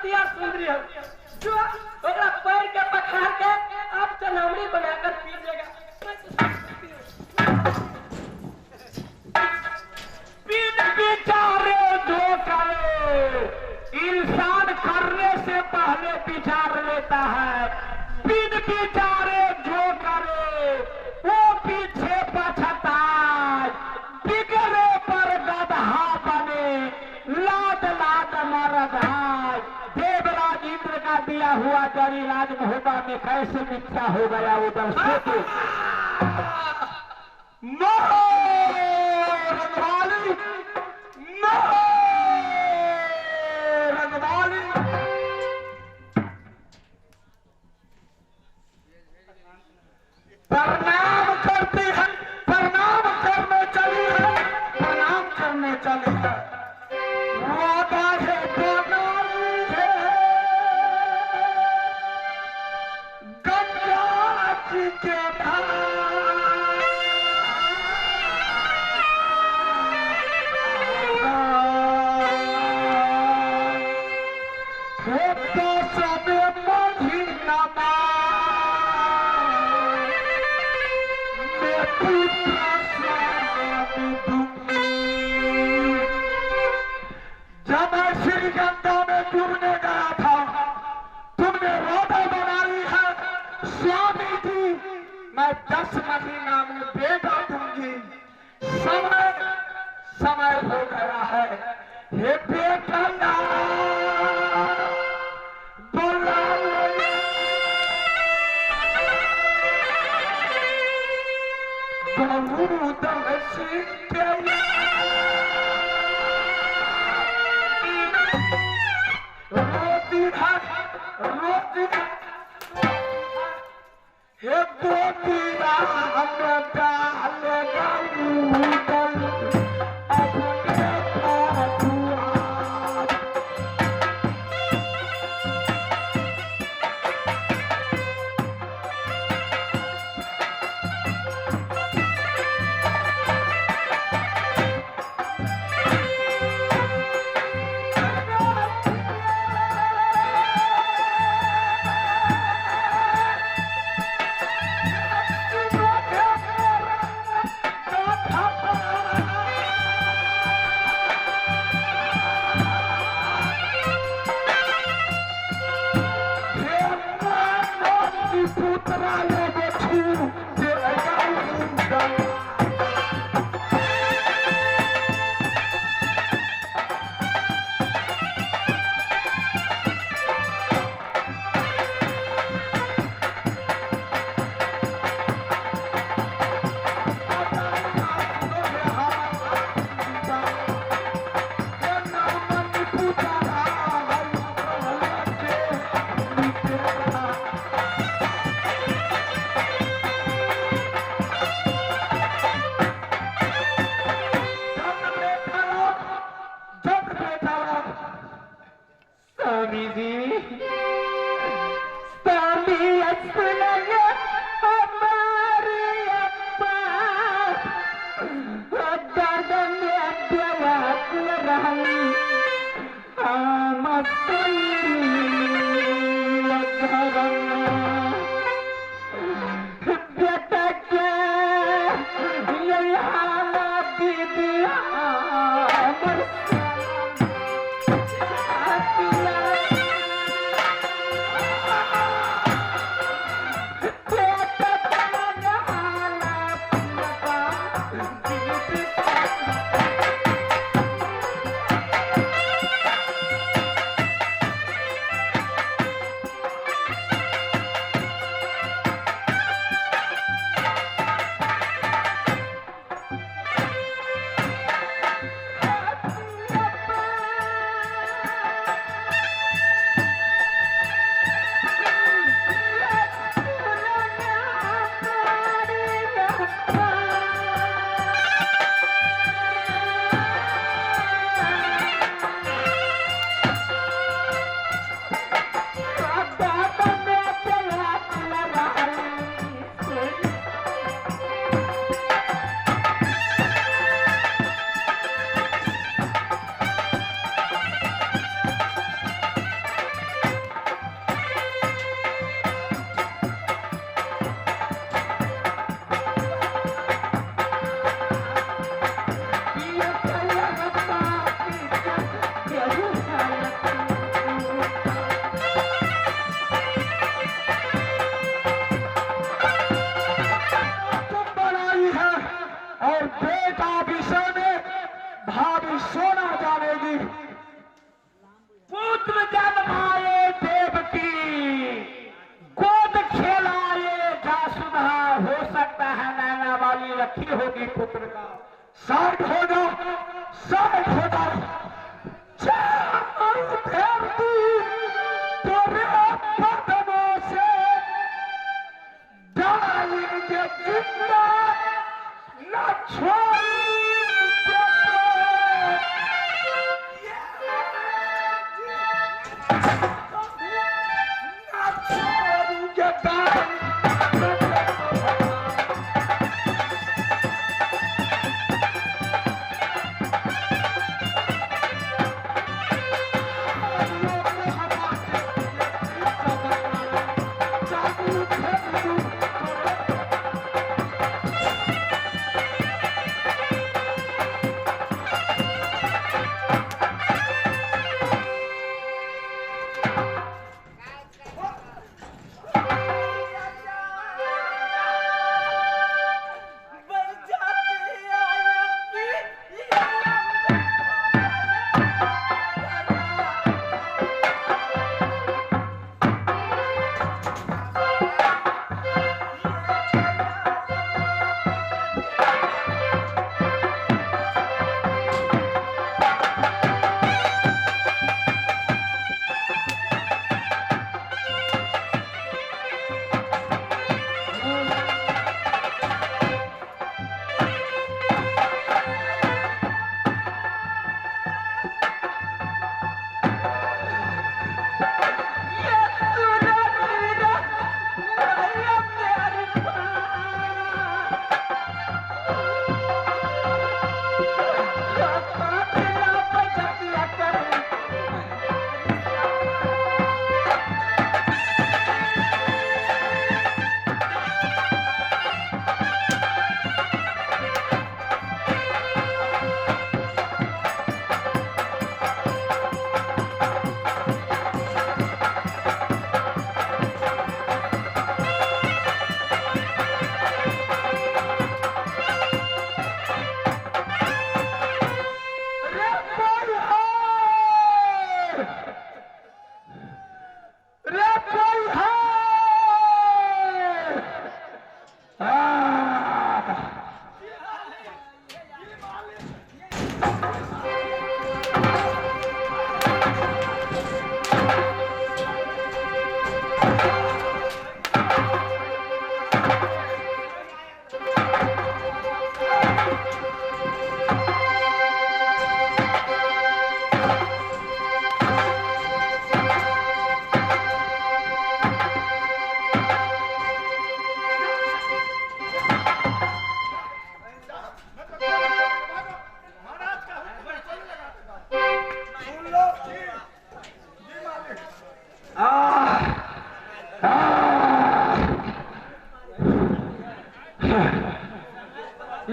अतिया सुंदरी हो जो ओकरा पैर के पखार के आप चनावड़ी बनाकर पी लेगा पीठ बिचारे जो करे इंसान करने से पहले विचार लेता है। पीठ बिचारे जो करे वो पीछे पछताए। बिगड़े पर गधा बने लाद लाद मरद है। देवराज इंद्र का दिया हुआ जरी राजमहोबा में कैसे मिथ्या हो गया उधर सोचो। नो रंगवाली, नो रंगवाली। प्रणाम करती है, प्रणाम करने चली है, प्रणाम करने चली है। वादा है बनाई है गंगा जी के धार। जब मैं श्री गंगा में डूबने गया था तुमने वादा बनाई है स्वामी जी मैं 10 महीना में बेटा दूंगी। समय समय हो गया है। हे बेटा बोला रोती है रोती है हे पोतिया हमें डालेगा उदल अपने पाजुआ। साइड हो जाओ, साइड हो जाओ। चारों धरती तेरे कदमों से डालेंगे जिंदा, न छोड़ेंगे। न छोड़ेंगे डालेंगे।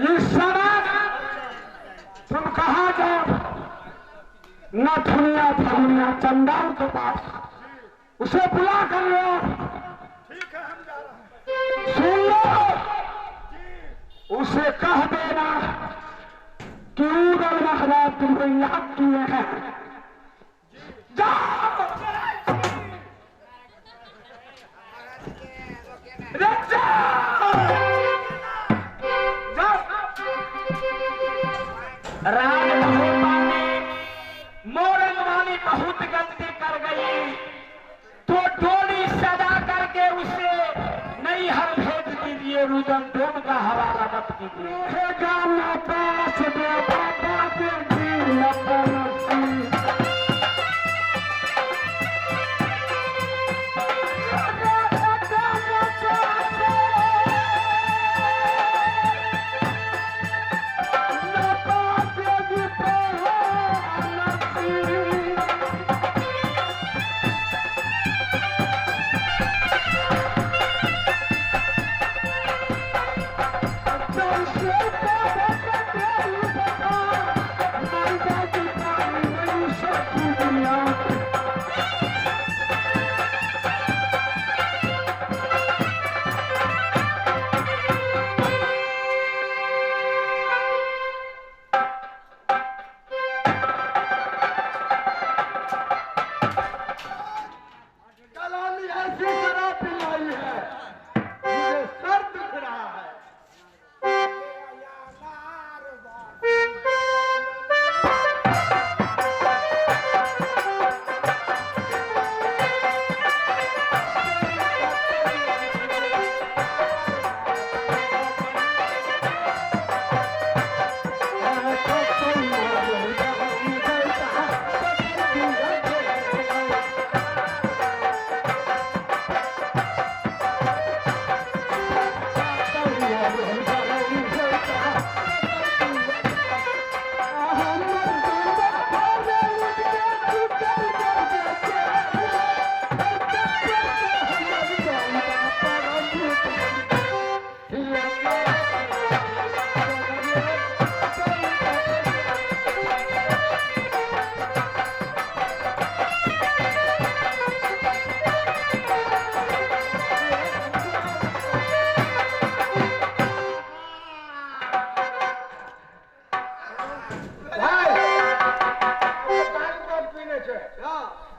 इस समय तुम कहाँ जाओ? नथुनिया फगुनिया चंडाल के पास, उसे बुला कर लो। ठीक है, हम जा रहे हैं। सुन लो, उसे कह देना कि उड़ल महाराज तुमको याद किए हैं। जाओ मोरंगवानी बहुत गलती कर गई, तो डोली सजा करके उसे नैहर भेज दीजिए। रुदन डोम का हवाला मत कीजिए।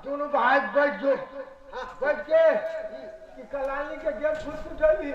दोनों भाई बैठ जो बैठ के कि कलानी के गेट खुद उठेगी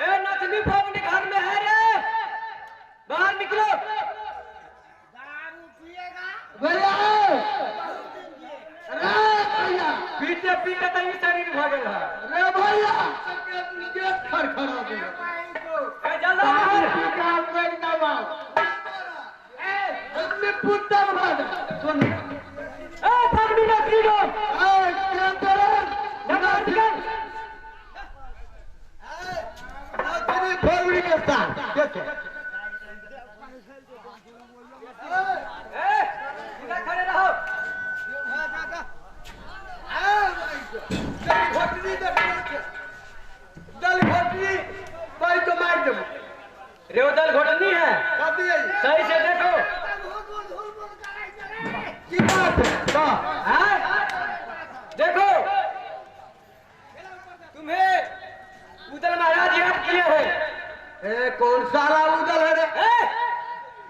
ए नथनी फोगनी घर में है रे, बाहर निकलो। पीते पीते तो ये शरीर भागल है। ए जल्दी ए फोगनी नथनी लो खड़े रहो। रेवदल घोटनी है, सही से देखो। हाँ? देखो तुम्हें उदल महाराज याद किए हैं। कौन सारा उदल है रे?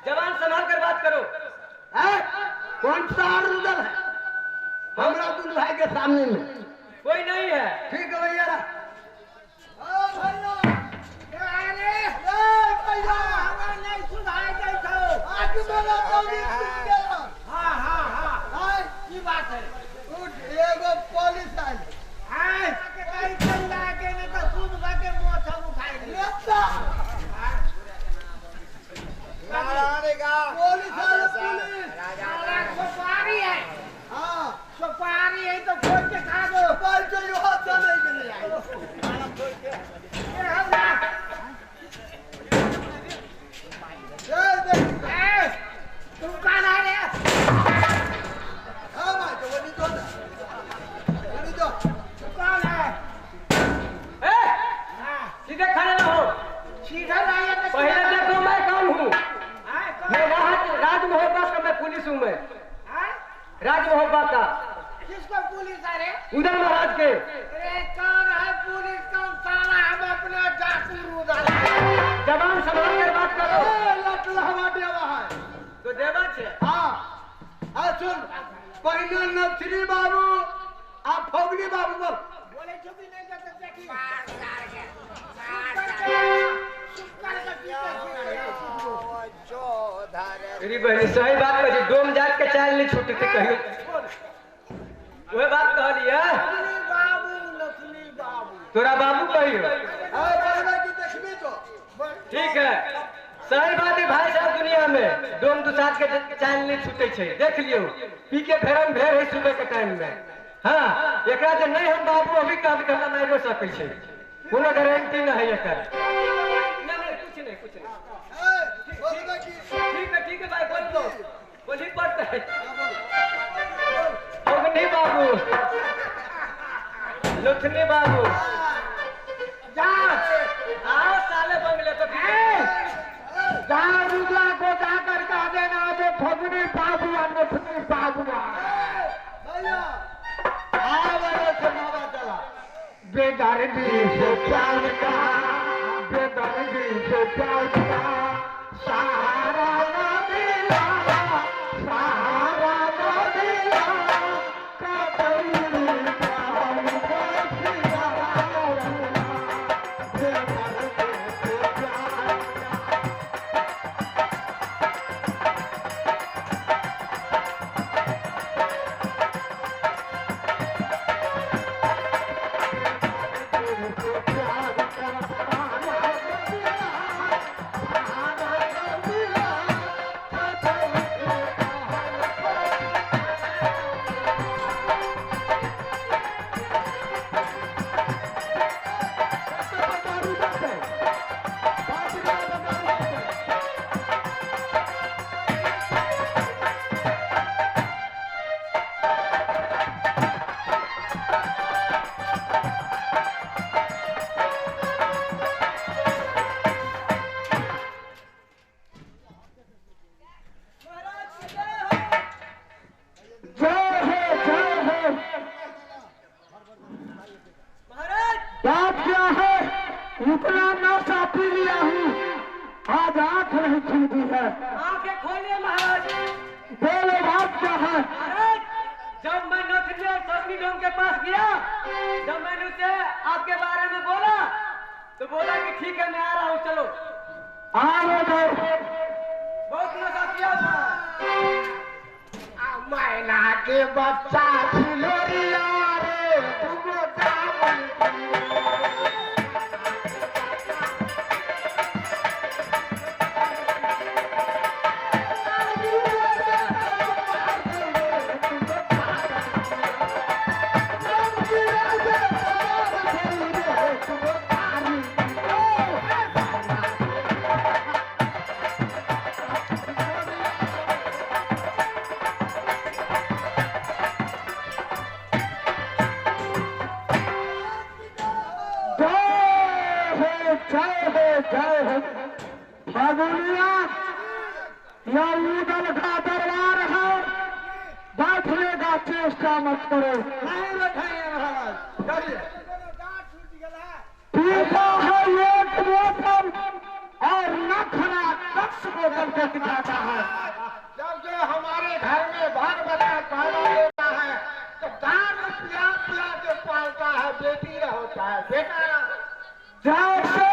जवान संभाल कर बात करो। कौन सा उदल है? हमरा तुम भाई के सामने में कोई नहीं है। ठीक है भैया। सुपारी है तो खोल के खा दो। तुम कौन है रे? कौन है? सीधे खड़े रहो। सीधा नहीं है तो पहले देखो मैं कौन हूँ। कौन मैं राज मोहब्बत का मैं पुलिस हूँ। मैं है? राज मोहब्बत का किसको पुलिस है रे? उदल महाराज के। अरे कौन है पुलिस? कौन साला? हम अपने जासूर उधर जवान संभाल कर बात करो। तो देवा छे। सुन पहले नथनी बाबू आप फौगनी बाबू बोल। बोले चुपी नहीं करते देखी। मेरी बहनी सही बात कही। डोम जात के चाल नहीं छूटते कहियो। वह बात कहली है। नथनी बाबू तोरा बाबू कहियो। ठीक है, सही बात है भाई साहब। दुनिया में डोम दुसात के चाल नहीं छूटे छे। देख लियो पी के भेरम भेर है सुबह के टाइम में। हाँ एकरा जे नहीं हम बाबू अभी काम करना नहीं रो सकै छे। कोनो गारंटी नहीं है एकर। नहीं कुछ नहीं कुछ नहीं। ठीक है भाई बोल दो। बोली पड़ता है। फोगनी बाबू लुथनी बाबू आओ साले बंगले पे। रुद्रा को जाकर कह देना जो फगनी बाबू और नथनी बाबू बेदर्दी से प्यार का बेदर्दी से प्यार का सहारा न मिला सहारा न मिला पी लिया हूँ, आज आंख नहीं खुलती है। आंखें खोलिए महाराज। बोलो बात क्या है? महाराज, जब मैं नौथली और सौतनी डोम के पास गया, जब मैंने उसे आपके बारे में बोला तो बोला कि ठीक है मैं आ रहा हूँ, चलो। आओ दो। बहुत मजा किया था। मैना के बच्चा खिलोरिया रे तुमको दामन बाबुलिया, यह ईदल का दरबार है, बैठने का चेष्टा मत करो। नहीं बैठाएंगे महाराज, चलिए। पीता है एक बोतल और नखरा 10 बोतल को दिखाता है। जब जो हमारे घर में भाग बता पैदा होता है तो दान पिला पिला के पालता है, बेटी रह होता है, बेटा रह। जैसे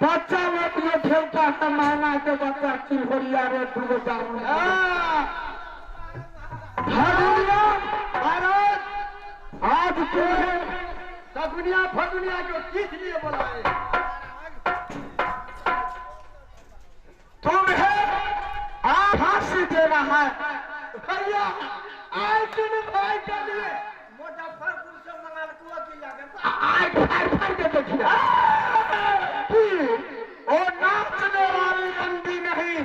बच्चा लोग ये खेलता है, माना के बच्चा चिल्होरिया रे तुमको जाऊँ। भगुनिया महाराज, आज तुम्हें सगुनिया फगुनिया को किस लिए बुलाए? तुम्हें फांसी देना है। भैया, आज तुम भाई के लिए मुजफ्फरपुर से मंगलपुर की लगे आज फाड़ के देखिए। वो नाचने वाली बंदी नहीं,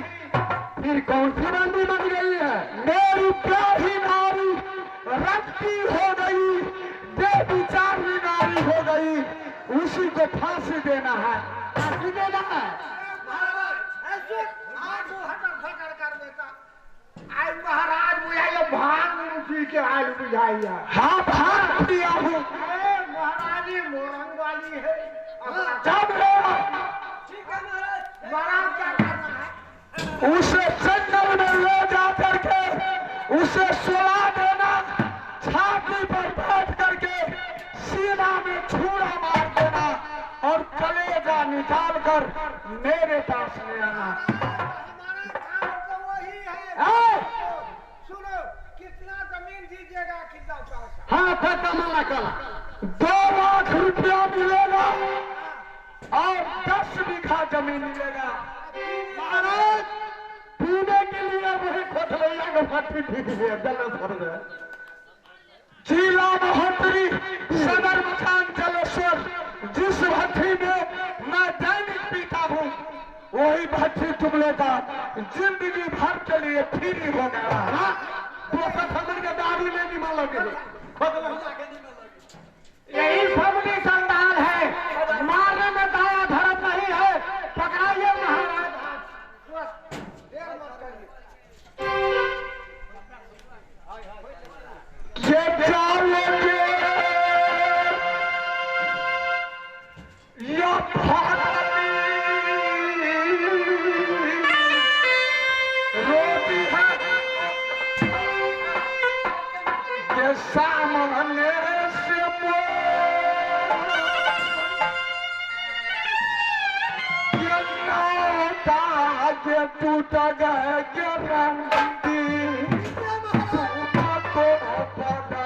फिर कौन सी बंदी बन गई है? मेरी प्यारी नारी रक्ती हो गई, बेविचारी नारी हो गई, उसी को फांसी देना है। फांसी देना है। ऐसे आज वो हटर फटर कर देता। आज महाराज बुझाइए भाग उसी के आज बुझाइए। हाँ भाग दिया हूँ। महाराजी मोरंग वाली है। जब ठीक है महाराज। महाराज क्या करना है? उसे जंगल में ले जा करके उसे सुला देना, छाती पर बैठ करके सीना में छुरा मार देना और कलेजा निकाल कर मेरे पास ले आना। हमारा काम तो वही है। सुनो, कितना जमीन दीजिएगा, कितना पैसा? हाँ पैसा मांगा कल 2 लाख रुपया मिलेगा और 10 बीघा जमीन मिलेगा। महाराज, पीने के लिए वही खोटलैया को भट्टी ठीक है, जलस कर दे। जिला महोत्तरी सदर मकान जलेश्वर, जिस भट्टी में मैं दैनिक पीता हूँ, वही भट्टी तुम लोग का जिंदगी भर के लिए फ्री हो गया है। खबर के दाढ़ी में नहीं मान लगे। यही सबकी संतान है, मारने में दाया धर्म नहीं है। पकड़ाइए महाराज। देर मत करिए। ये चावल या भागवती रोटी है, ये सामने से ये नौता ये टूट गए के रंगी को पता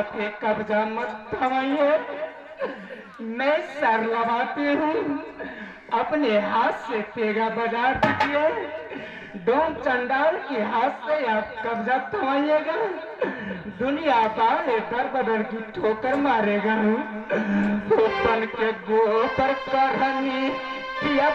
आके कब्जा मत थमाइए। मैं सर लगाती हूँ, अपने हाथ से तेगा बजा दीजिए। डोम चंडाल के हाथ से आप कब्जा थमाइएगा, दुनिया बाले दर बदर की ठोकर मारेगा। बन के गोबर करनी किया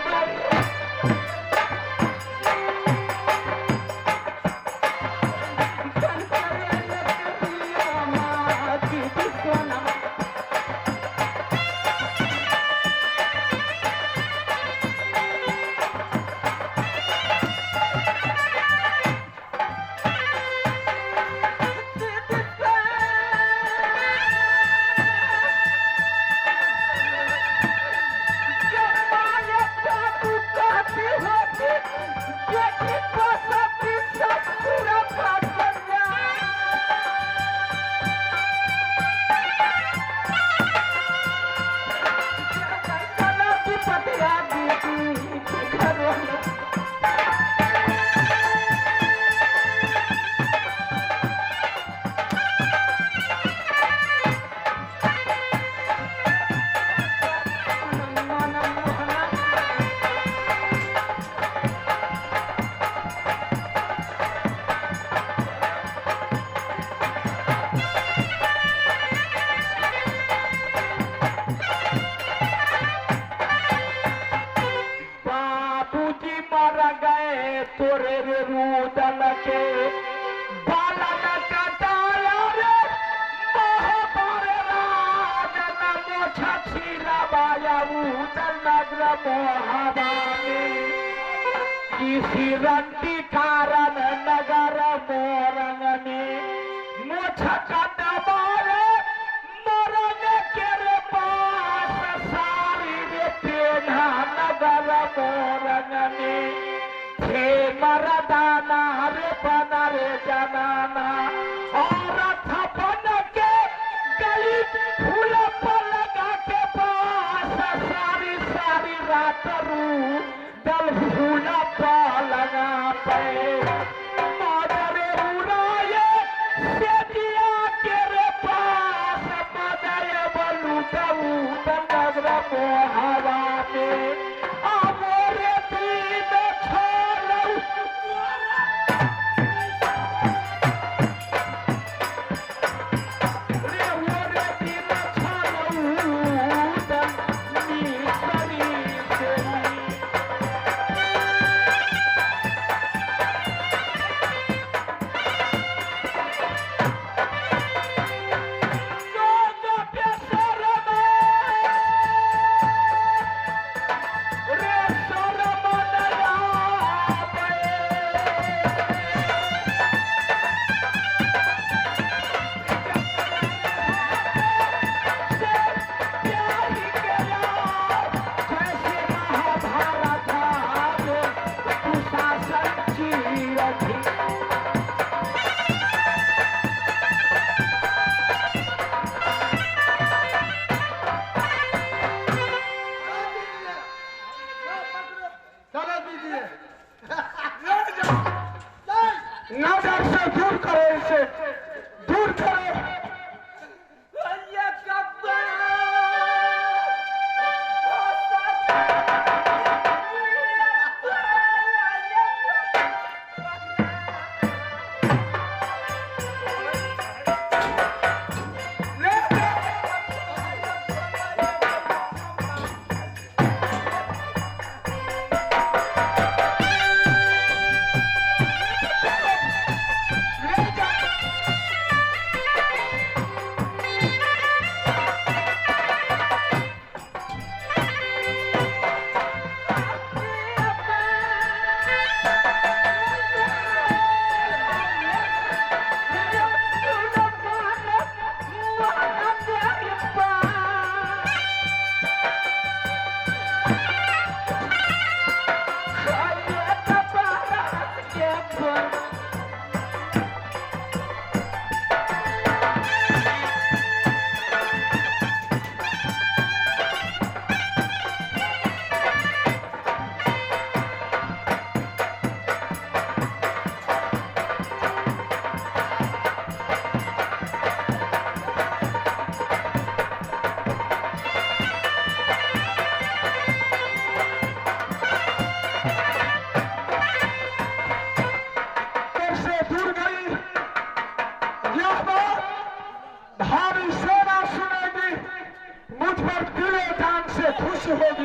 तोरे रे रूदल के बालन कटाया रे मोहबर राजन मोछ छिलवाया उदल नगर मोहबानी किसी रंटी कारण नगर मोरंगनी मोछ कटवाए मोरंग के रे पास सारी रे पेन्हा नगर मोरंगनी मरदाना रे बना रे जनाना और थपन के गली फूल पर लगा के पास सारी सारी रात रू दल फूल पर लगा पे मादरे उड़ाए से दिया के रे पास मदय बलू दऊ नगर मोहवा में आमोरे दिल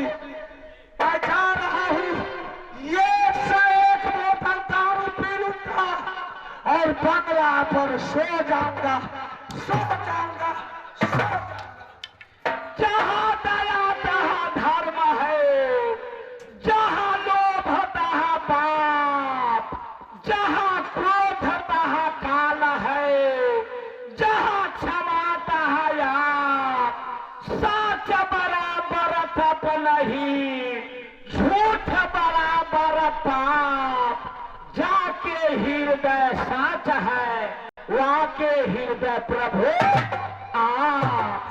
होगी। मैं जा रहा हूँ, ये से एक बोतल दारू पी लूंगा और बंगला पर सो जाऊंगा, सो जाऊंगा, सो जाऊंगा। जहाँ दया तहाँ धर्म है, जहाँ लोभ तहाँ पाप, जहाँ क्रोध तहाँ काल है, जहाँ क्षमा तहाँ याग। सच बराबर तप नहीं, झूठ बराबर पाप। जाके हृदय साच है, वाके हृदय प्रभु आप।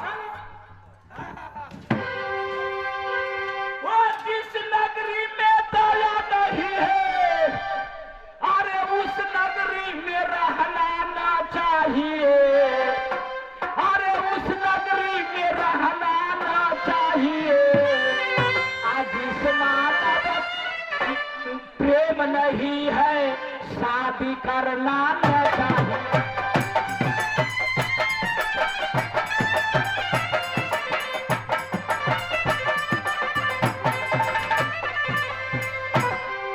वो जिस नगरी में दया नहीं है, अरे उस नगरी में रहना ना चाहिए, अरे उस नगरी में रहना ना चाहिए। जिस मानव प्रेम नहीं है, शादी करना